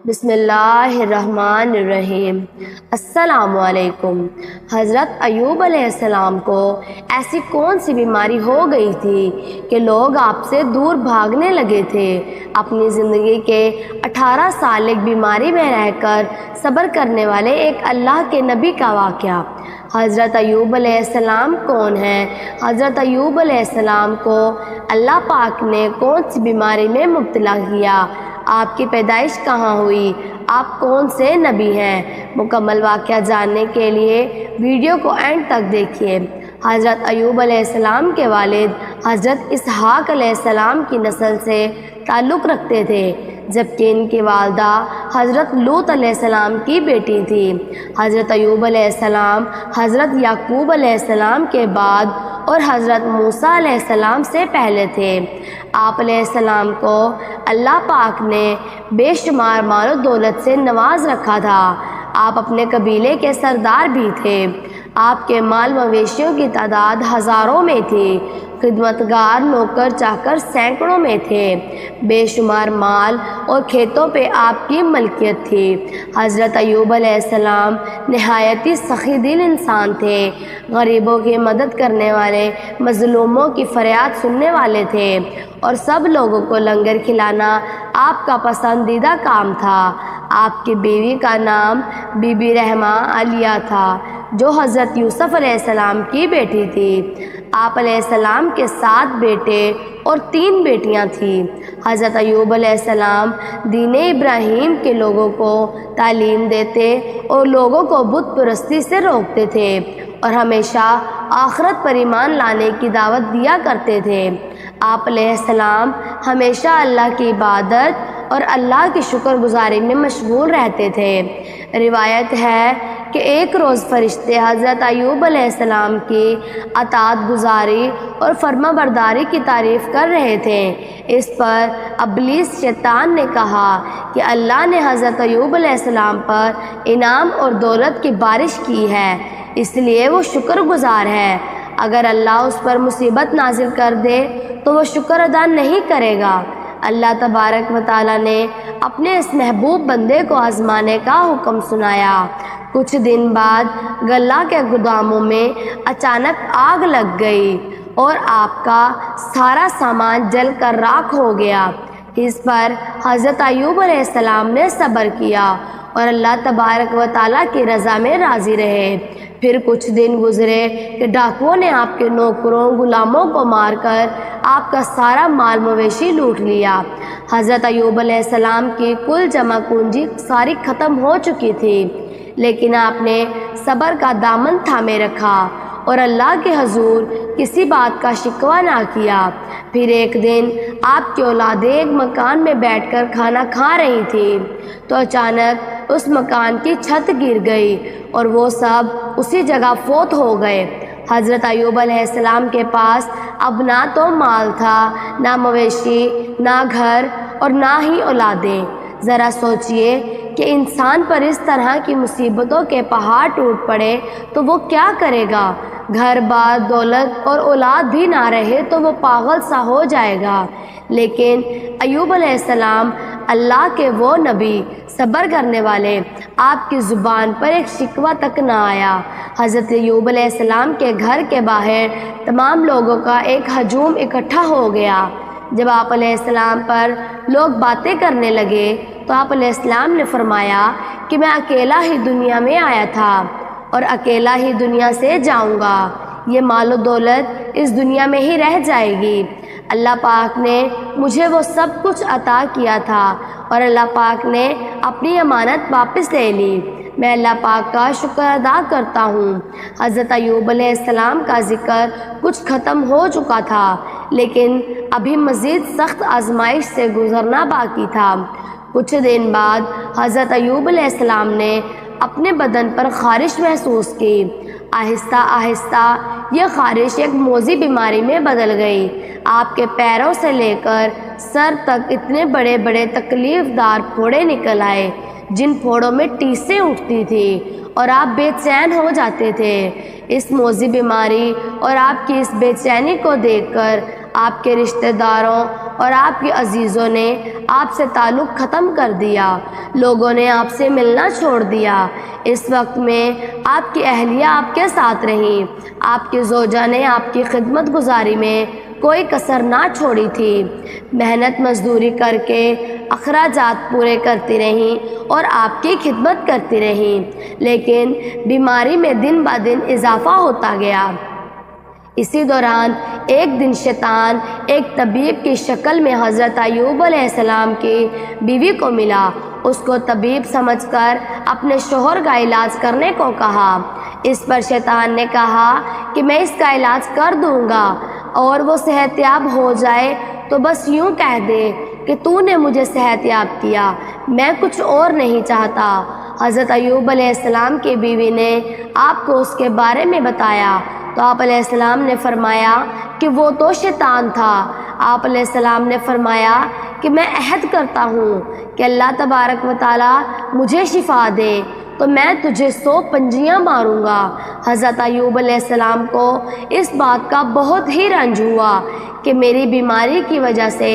بسم اللہ الرحمن الرحیم۔ السلام علیکم۔ حضرت ایوب علیہ السلام کو ایسی کون سی بیماری ہو گئی تھی کہ لوگ آپ سے دور بھاگنے لگے تھے؟ اپنی زندگی کے 18 سال ایک بیماری میں رہ کر صبر کرنے والے ایک اللہ کے نبی کا واقعہ۔ حضرت ایوب علیہ السلام کون ہیں؟ حضرت ایوب علیہ السلام کو اللہ پاک نے کون سی بیماری میں مبتلا کیا؟ آپ کی پیدائش کہاں ہوئی؟ آپ کون سے نبی ہیں؟ مکمل واقعہ جاننے کے لیے ویڈیو کو اینڈ تک دیکھیے۔ حضرت ایوب علیہ السلام کے والد حضرت اسحاق علیہ السلام کی نسل سے تعلق رکھتے تھے، جبکہ ان کی والدہ حضرت لوط علیہ السلام کی بیٹی تھی۔ حضرت ایوب علیہ السلام حضرت یعقوب علیہ السلام کے بعد اور حضرت موسیٰ علیہ السلام سے پہلے تھے۔ آپ علیہ السلام کو اللہ پاک نے بے شمار مال و دولت سے نواز رکھا تھا۔ آپ اپنے قبیلے کے سردار بھی تھے۔ آپ کے مال مویشیوں کی تعداد ہزاروں میں تھی۔ خدمتگار نوکر چاکر سینکڑوں میں تھے۔ بے شمار مال اور کھیتوں پہ آپ کی ملکیت تھی۔ حضرت ایوب علیہ السلام نہایت ہی سخی دل انسان تھے۔ غریبوں کی مدد کرنے والے، مظلوموں کی فریاد سننے والے تھے، اور سب لوگوں کو لنگر کھلانا آپ کا پسندیدہ کام تھا۔ آپ کی بیوی کا نام بی بی رحمہ علیہ تھا، جو حضرت یوسف علیہ السلام کی بیٹی تھی۔ آپ علیہ السلام کے 7 بیٹے اور 3 بیٹیاں تھیں۔ حضرت ایوب علیہ السلام دین ابراہیم کے لوگوں کو تعلیم دیتے اور لوگوں کو بت پرستی سے روکتے تھے، اور ہمیشہ آخرت پر ایمان لانے کی دعوت دیا کرتے تھے۔ آپ علیہ السلام ہمیشہ اللہ کی عبادت اور اللہ کی شکر گزاری میں مشغول رہتے تھے۔ روایت ہے کہ ایک روز فرشتے حضرت ایوب علیہ السلام کی اطاعت گزاری اور فرما برداری کی تعریف کر رہے تھے۔ اس پر ابلیس شیطان نے کہا کہ اللہ نے حضرت ایوب علیہ السلام پر انعام اور دولت کی بارش کی ہے، اس لیے وہ شکر گزار ہے۔ اگر اللہ اس پر مصیبت نازل کر دے تو وہ شکر ادا نہیں کرے گا۔ اللہ تبارک و تعالیٰ نے اپنے اس محبوب بندے کو آزمانے کا حکم سنایا۔ کچھ دن بعد غلہ کے گوداموں میں اچانک آگ لگ گئی اور آپ کا سارا سامان جل کر راکھ ہو گیا۔ اس پر حضرت ایوب علیہ السلام نے صبر کیا اور اللہ تبارک و تعالیٰ کی رضا میں راضی رہے۔ پھر کچھ دن گزرے کہ ڈاکوؤں نے آپ کے نوکروں غلاموں کو مار کر آپ کا سارا مال مویشی لوٹ لیا۔ حضرت ایوب علیہ السلام کی کل جمع پونجی ساری ختم ہو چکی تھی، لیکن آپ نے صبر کا دامن تھامے رکھا اور اللہ کے حضور کسی بات کا شکوہ نہ کیا۔ پھر ایک دن آپ کی اولادیں ایک مکان میں بیٹھ کر کھانا کھا رہی تھیں تو اچانک اس مکان کی چھت گر گئی اور وہ سب اسی جگہ فوت ہو گئے۔ حضرت ایوب علیہ السلام کے پاس اب نہ تو مال تھا، نہ مویشی، نہ گھر اور نہ ہی اولادیں۔ ذرا سوچئے کہ انسان پر اس طرح کی مصیبتوں کے پہاڑ ٹوٹ پڑے تو وہ کیا کرے گا؟ گھر بار دولت اور اولاد بھی نہ رہے تو وہ پاگل سا ہو جائے گا۔ لیکن ایوب علیہ السلام اللہ کے وہ نبی، صبر کرنے والے، آپ کی زبان پر ایک شکوہ تک نہ آیا۔ حضرت ایوب علیہ السلام کے گھر کے باہر تمام لوگوں کا ایک ہجوم اکٹھا ہو گیا۔ جب آپ علیہ السلام پر لوگ باتیں کرنے لگے تو آپ علیہ السلام نے فرمایا کہ میں اکیلا ہی دنیا میں آیا تھا اور اکیلا ہی دنیا سے جاؤں گا۔ یہ مال و دولت اس دنیا میں ہی رہ جائے گی۔ اللہ پاک نے مجھے وہ سب کچھ عطا کیا تھا اور اللہ پاک نے اپنی امانت واپس لے لی۔ میں اللہ پاک کا شکر ادا کرتا ہوں۔ حضرت ایوب علیہ السلام کا ذکر کچھ ختم ہو چکا تھا، لیکن ابھی مزید سخت آزمائش سے گزرنا باقی تھا۔ کچھ دن بعد حضرت ایوب علیہ السلام نے اپنے بدن پر خارش محسوس کی۔ آہستہ آہستہ یہ خارش ایک موذی بیماری میں بدل گئی۔ آپ کے پیروں سے لے کر سر تک اتنے بڑے بڑے تکلیف دار پھوڑے نکل آئے، جن پھوڑوں میں ٹیسیں اٹھتی تھی اور آپ بے چین ہو جاتے تھے۔ اس موذی بیماری اور آپ کی اس بے چینی کو دیکھ کر آپ کے رشتہ داروں اور آپ کے عزیزوں نے آپ سے تعلق ختم کر دیا، لوگوں نے آپ سے ملنا چھوڑ دیا۔ اس وقت میں آپ کی اہلیہ آپ کے ساتھ رہیں، آپ کی زوجہ نے آپ کی خدمت گزاری میں کوئی کسر نہ چھوڑی تھی، محنت مزدوری کر کے اخراجات پورے کرتی رہیں اور آپ کی خدمت کرتی رہیں، لیکن بیماری میں دن بہ دن اضافہ ہوتا گیا۔ اسی دوران ایک دن شیطان ایک طبیب کی شکل میں حضرت ایوب علیہ السلام کی بیوی کو ملا۔ اس کو طبیب سمجھ کر اپنے شوہر کا علاج کرنے کو کہا۔ اس پر شیطان نے کہا کہ میں اس کا علاج کر دوں گا اور وہ صحت یاب ہو جائے تو بس یوں کہہ دے کہ تو نے مجھے صحت یاب کیا، میں کچھ اور نہیں چاہتا۔ حضرت ایوب علیہ السلام کی بیوی نے آپ کو اس کے بارے میں بتایا تو آپ علیہ السلام نے فرمایا کہ وہ تو شیطان تھا۔ آپ علیہ السلام نے فرمایا کہ میں عہد کرتا ہوں کہ اللہ تبارک و تعالی مجھے شفا دے تو میں تجھے 100 پنجیاں ماروں گا۔ حضرت ایوب علیہ السلام کو اس بات کا بہت ہی رنج ہوا کہ میری بیماری کی وجہ سے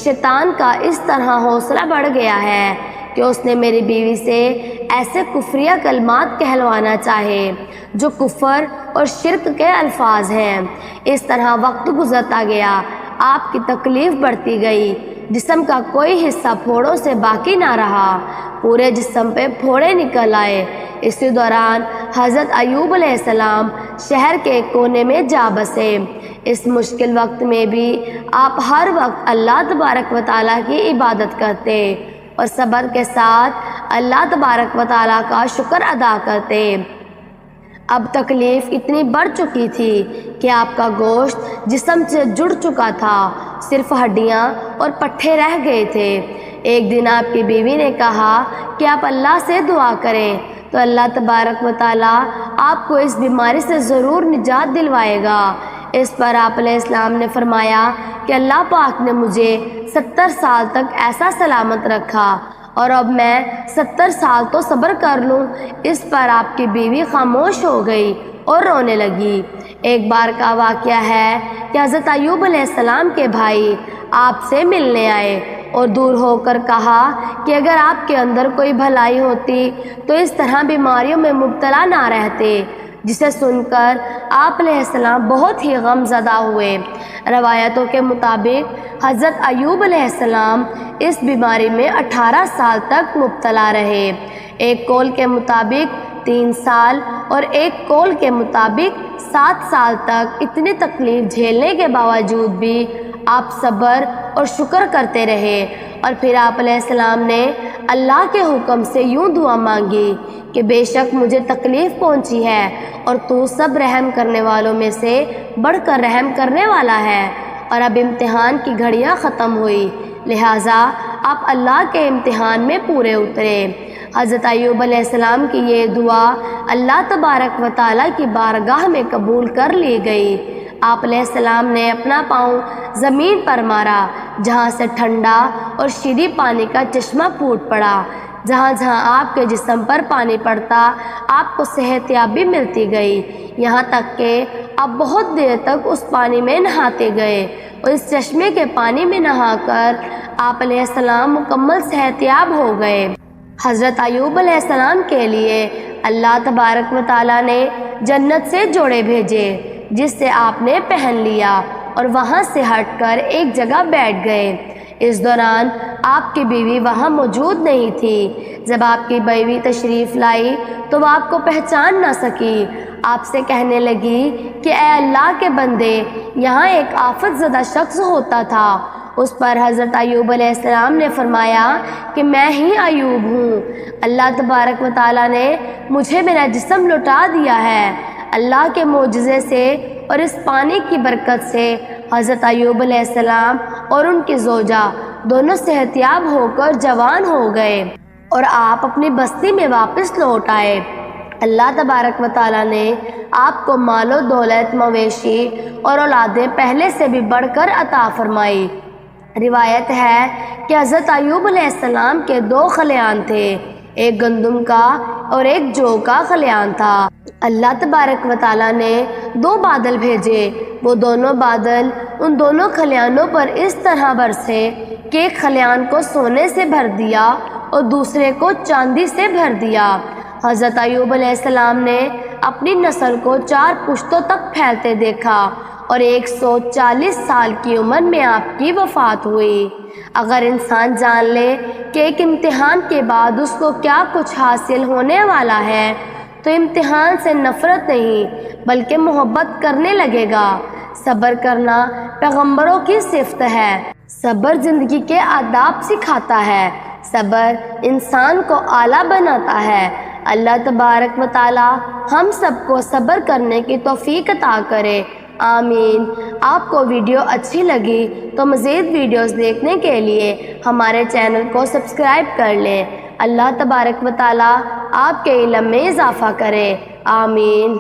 شیطان کا اس طرح حوصلہ بڑھ گیا ہے کہ اس نے میری بیوی سے ایسے کفریہ کلمات کہلوانا چاہے جو کفر اور شرک کے الفاظ ہیں۔ اس طرح وقت گزرتا گیا، آپ کی تکلیف بڑھتی گئی، جسم کا کوئی حصہ پھوڑوں سے باقی نہ رہا، پورے جسم پہ پھوڑے نکل آئے۔ اسی دوران حضرت ایوب علیہ السلام شہر کے ایک کونے میں جا بسے۔ اس مشکل وقت میں بھی آپ ہر وقت اللہ تبارک و تعالیٰ کی عبادت کرتے اور صبر کے ساتھ اللہ تبارک و تعالیٰ کا شکر ادا کرتے۔ اب تکلیف اتنی بڑھ چکی تھی کہ آپ کا گوشت جسم سے جڑ چکا تھا، صرف ہڈیاں اور پٹھے رہ گئے تھے۔ ایک دن آپ کی بیوی نے کہا کہ آپ اللہ سے دعا کریں تو اللہ تبارک و تعالیٰ آپ کو اس بیماری سے ضرور نجات دلوائے گا۔ اس پر آپ علیہ السلام نے فرمایا کہ اللہ پاک نے مجھے 70 سال تک ایسا سلامت رکھا اور اب میں 70 سال تو صبر کر لوں۔ اس پر آپ کی بیوی خاموش ہو گئی اور رونے لگی۔ ایک بار کا واقعہ ہے کہ حضرت ایوب علیہ السلام کے بھائی آپ سے ملنے آئے اور دور ہو کر کہا کہ اگر آپ کے اندر کوئی بھلائی ہوتی تو اس طرح بیماریوں میں مبتلا نہ رہتے، جسے سن کر آپ علیہ السلام بہت ہی غم زدہ ہوئے۔ روایتوں کے مطابق حضرت ایوب علیہ السلام اس بیماری میں 18 سال تک مبتلا رہے۔ ایک قول کے مطابق 3 سال اور ایک قول کے مطابق 7 سال تک اتنی تکلیف جھیلنے کے باوجود بھی آپ صبر اور شکر کرتے رہے۔ اور پھر آپ علیہ السلام نے اللہ کے حکم سے یوں دعا مانگی کہ بے شک مجھے تکلیف پہنچی ہے اور تو سب رحم کرنے والوں میں سے بڑھ کر رحم کرنے والا ہے، اور اب امتحان کی گھڑیاں ختم ہوئی، لہٰذا آپ اللہ کے امتحان میں پورے اترے۔ حضرت ایوب علیہ السلام کی یہ دعا اللہ تبارک و تعالیٰ کی بارگاہ میں قبول کر لی گئی۔ آپ علیہ السلام نے اپنا پاؤں زمین پر مارا، جہاں سے ٹھنڈا اور شیریں پانی کا چشمہ پھوٹ پڑا۔ جہاں جہاں آپ کے جسم پر پانی پڑتا آپ کو صحت یابی ملتی گئی، یہاں تک کہ آپ بہت دیر تک اس پانی میں نہاتے گئے، اور اس چشمے کے پانی میں نہا کر آپ علیہ السلام مکمل صحت یاب ہو گئے۔ حضرت ایوب علیہ السلام کے لیے اللہ تبارک و تعالیٰ نے جنت سے جوڑے بھیجے، جس سے آپ نے پہن لیا اور وہاں سے ہٹ کر ایک جگہ بیٹھ گئے۔ اس دوران آپ کی بیوی وہاں موجود نہیں تھی۔ جب آپ کی بیوی تشریف لائی تو وہ آپ کو پہچان نہ سکی۔ آپ سے کہنے لگی کہ اے اللہ کے بندے، یہاں ایک آفت زدہ شخص ہوتا تھا۔ اس پر حضرت ایوب علیہ السلام نے فرمایا کہ میں ہی ایوب ہوں، اللہ تبارک و تعالیٰ نے مجھے میرا جسم لوٹا دیا ہے۔ اللہ کے معجزے سے اور اس پانی کی برکت سے حضرت ایوب علیہ السلام اور ان کی زوجہ دونوں صحت یاب ہو کر جوان ہو گئے اور آپ اپنی بستی میں واپس لوٹ آئے۔ اللہ تبارک و تعالیٰ نے آپ کو مال و دولت، مویشی اور اولادیں پہلے سے بھی بڑھ کر عطا فرمائی۔ روایت ہے کہ حضرت ایوب علیہ السلام کے 2 خلیان تھے، ایک گندم کا اور ایک جو کا خلیان تھا۔ اللہ تبارک و تعالیٰ نے 2 بادل بھیجے، وہ دونوں بادل ان دونوں خلیانوں پر اس طرح برسے کہ ایک خلیان کو سونے سے بھر دیا اور دوسرے کو چاندی سے بھر دیا۔ حضرت ایوب علیہ السلام نے اپنی نسل کو 4 پشتوں تک پھیلتے دیکھا اور 140 سال کی عمر میں آپ کی وفات ہوئی۔ اگر انسان جان لے کہ ایک امتحان کے بعد اس کو کیا کچھ حاصل ہونے والا ہے تو امتحان سے نفرت نہیں بلکہ محبت کرنے لگے گا۔ صبر کرنا پیغمبروں کی صفت ہے۔ صبر زندگی کے آداب سکھاتا ہے۔ صبر انسان کو اعلیٰ بناتا ہے۔ اللہ تبارک و تعالی ہم سب کو صبر کرنے کی توفیق عطا کرے، آمین۔ آپ کو ویڈیو اچھی لگی تو مزید ویڈیوز دیکھنے کے لیے ہمارے چینل کو سبسکرائب کر لیں۔ اللہ تبارک و تعالی آپ کے علم میں اضافہ کرے، آمین۔